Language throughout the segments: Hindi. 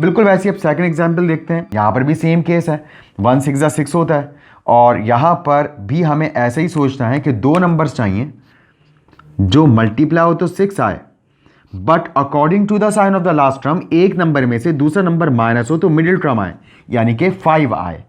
बिल्कुल वैसे अब सेकंड एग्जाम्पल देखते हैं। यहाँ पर भी सेम केस है, 1 6 6 होता है और यहाँ पर भी हमें ऐसे ही सोचना है कि दो नंबर्स चाहिए जो मल्टीप्लाई हो तो 6 आए, but according to the sign of the last term एक नंबर में से दूसरा नंबर माइनस हो तो मिडिल टर्म आए, यानी कि 5 आए।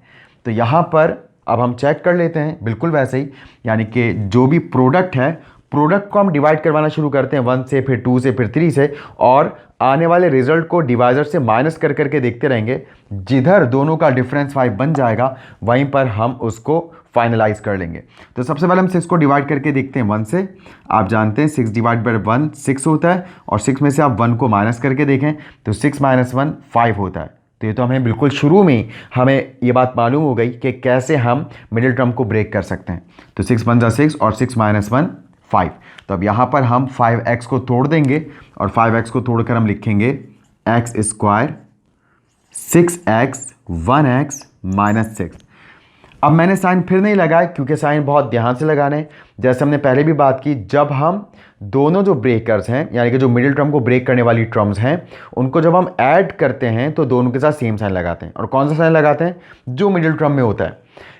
तो यहाँ पर अब हम चेक कर लेते हैं बिल्कुल वैसे ही, यानी कि जो भी प्रोडक्ट है, प्रोडक्ट को हम डिवाइड करवाना शुरू करते हैं 1 से, फिर 2 से, फिर 3 से, और आने वाले रिजल्ट को डिवाइजर से माइनस कर करके देखते रहेंगे। जिधर दोनों का डिफरेंस 5 बन जाएगा वहीं पर हम उसको फाइनलाइज कर लेंगे। तो सबसे पहले हम 6 को डिवाइड करके देखते हैं 1 से। आप जानते हैं 6 डिवाइड बाई 1 6 होता है, और 6 में से आप 1 को माइनस करके देखें तो 6 - 1 5 होता है। तो ये तो हमें बिल्कुल शुरू में हमें ये बात मालूम हो गई कि कैसे हम मिडिल टर्म को ब्रेक कर सकते हैं। तो 6 1 6 और 6 - 1 5। तो अब यहाँ पर हम 5x को तोड़ देंगे और 5x को तोड़कर हम लिखेंगे x स्क्वायर 6x 1x - 6। अब मैंने साइन फिर नहीं लगाया क्योंकि साइन बहुत ध्यान से लगाना है। जैसे हमने पहले भी बात की, जब हम दोनों जो ब्रेकर्स हैं, यानी कि जो मिडिल टर्म को ब्रेक करने वाली टर्म्स हैं, उनको जब हम ऐड करते हैं तो दोनों के साथ सेम साइन लगाते हैं। और कौन सा साइन लगाते हैं? जो मिडिल टर्म में होता है।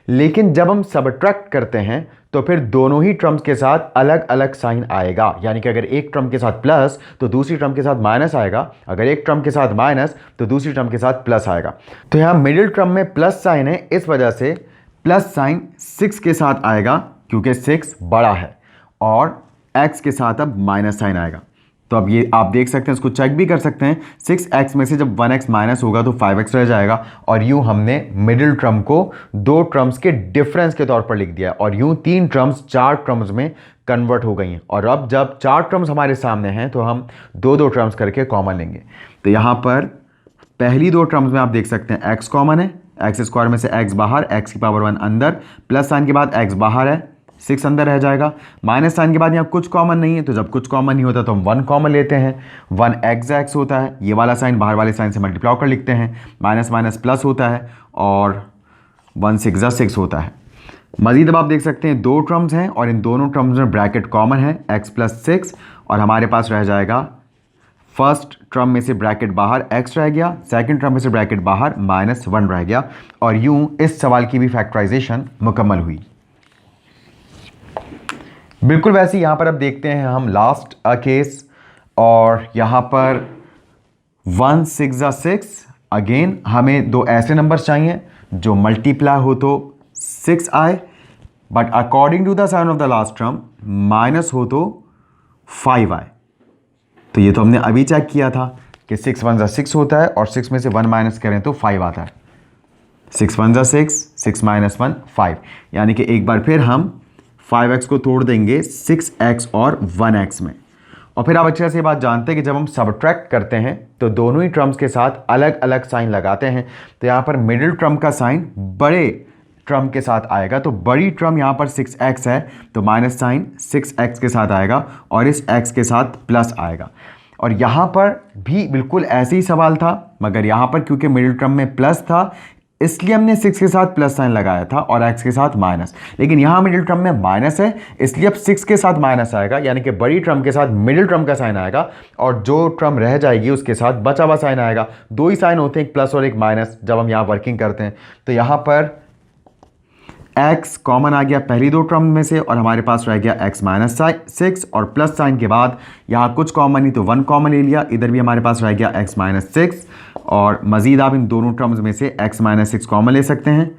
लेकिन जब हम सबट्रैक्ट करते हैं तो फिर दोनों ही टर्म्स के साथ अलग अलग साइन आएगा, यानी कि अगर एक टर्म के साथ प्लस तो दूसरी टर्म के साथ माइनस आएगा, अगर एक टर्म के साथ माइनस तो दूसरी टर्म के साथ प्लस आएगा। तो यहाँ मिडिल टर्म में प्लस साइन है, इस वजह से प्लस साइन 6 के साथ आएगा क्योंकि 6 बड़ा है, और x के साथ अब माइनस साइन आएगा। तो अब ये आप देख सकते हैं, इसको चेक भी कर सकते हैं। 6x में से जब 1x माइनस होगा तो 5x रह जाएगा, और यूं हमने मिडिल टर्म को दो टर्म्स के डिफरेंस के तौर पर लिख दिया, और यूं 3 टर्म्स 4 टर्म्स में कन्वर्ट हो गई हैं। और अब जब 4 टर्म्स हमारे सामने हैं तो हम दो टर्म्स करके कॉमन लेंगे। तो यहाँ पर पहली 2 टर्म्स में आप देख सकते हैं x कॉमन है, x स्क्वायर में से x बाहर, x की पावर 1 अंदर, प्लस साइन के बाद x बाहर है, 6 अंदर रह जाएगा। माइनस साइन के बाद यहाँ कुछ कॉमन नहीं है, तो जब कुछ कॉमन नहीं होता तो हम 1 कॉमन लेते हैं। 1x होता है, ये वाला साइन बाहर वाले साइन से मल्टीप्लाई कर लिखते हैं, माइनस माइनस प्लस होता है, और 1 6 6 होता है। मजीद अब आप देख सकते हैं 2 टर्म्स हैं और इन दोनों टर्म्स में ब्रैकेट कॉमन है, x + 6, और हमारे पास रह जाएगा फर्स्ट टर्म में से ब्रैकेट बाहर x रह गया, सेकंड टर्म में से ब्रैकेट बाहर -1 रह गया, और यूं इस सवाल की भी फैक्टराइजेशन मुकम्मल हुई। बिल्कुल वैसे यहाँ पर अब देखते हैं हम लास्ट केस, और यहाँ पर 1 6 6। अगेन हमें 2 ऐसे नंबर्स चाहिए जो मल्टीप्लाई हो तो 6 आए, but according to the sign of the last term minus हो तो 5 आए। तो ये तो हमने अभी चेक किया था कि 6 1 6 होता है, और 6 में से 1 माइनस करें तो 5 आता है। 6 1 6, 6 - 1 5, यानी कि एक बार फिर हम 5x को तोड़ देंगे 6x और 1x में। और फिर आप अच्छे से ये बात जानते हैं कि जब हम सबट्रैक्ट करते हैं तो दोनों ही टर्म्स के साथ अलग अलग साइन लगाते हैं। तो यहाँ पर मिडिल टर्म का साइन बड़े टर्म के साथ आएगा, तो बड़ी टर्म यहाँ पर 6x है तो माइनस साइन 6x के साथ आएगा, और इस x के साथ प्लस आएगा। और यहाँ पर भी बिल्कुल ऐसे ही सवाल था, मगर यहाँ पर क्योंकि मिडिल टर्म में प्लस था इसलिए हमने 6 के साथ प्लस साइन लगाया था और x के साथ माइनस। लेकिन यहाँ मिडिल टर्म में माइनस है, इसलिए अब 6 के साथ माइनस आएगा, यानी कि बड़ी टर्म के साथ मिडिल टर्म का साइन आएगा, और जो टर्म रह जाएगी उसके साथ बचा हुआ साइन आएगा। 2 ही साइन होते हैं, एक प्लस और एक माइनस, जब हम यहाँ वर्किंग करते हैं। तो यहाँ पर x कॉमन आ गया पहली 2 टर्म में से, और हमारे पास रह गया x - 6, और प्लस साइन के बाद यहाँ कुछ कॉमन नहीं तो 1 कॉमन ले लिया, इधर भी हमारे पास रह गया x - 6, और मज़ीद आप इन दोनों टर्म्स में से x - 6 कॉमन ले सकते हैं।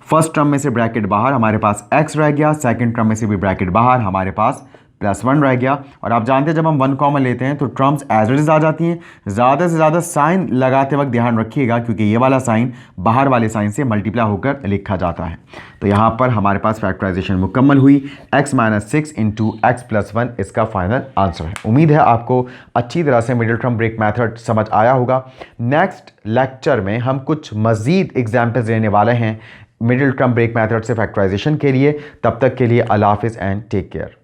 फर्स्ट टर्म में से ब्रैकेट बाहर हमारे पास x रह गया, सेकंड टर्म में से भी ब्रैकेट बाहर हमारे पास +1 रह गया। और आप जानते हैं जब हम 1 कॉमन लेते हैं तो टर्म्स एज इट इज आ जाती हैं। ज़्यादा से ज़्यादा साइन लगाते वक्त ध्यान रखिएगा, क्योंकि ये वाला साइन बाहर वाले साइन से मल्टीप्लाई होकर लिखा जाता है। तो यहाँ पर हमारे पास फैक्टराइजेशन मुकम्मल हुई। x - 6 × x + 1 इसका फाइनल आंसर है। उम्मीद है आपको अच्छी तरह से मिडिल टर्म ब्रेक मेथड समझ आया होगा। नेक्स्ट लेक्चर में हम कुछ मज़ीद एग्जाम्पल्स लेने वाले हैं मिडिल टर्म ब्रेक मेथड से फैक्टराइजेशन के लिए। तब तक के लिए अल्लाह हाफ़िज़ एंड टेक केयर।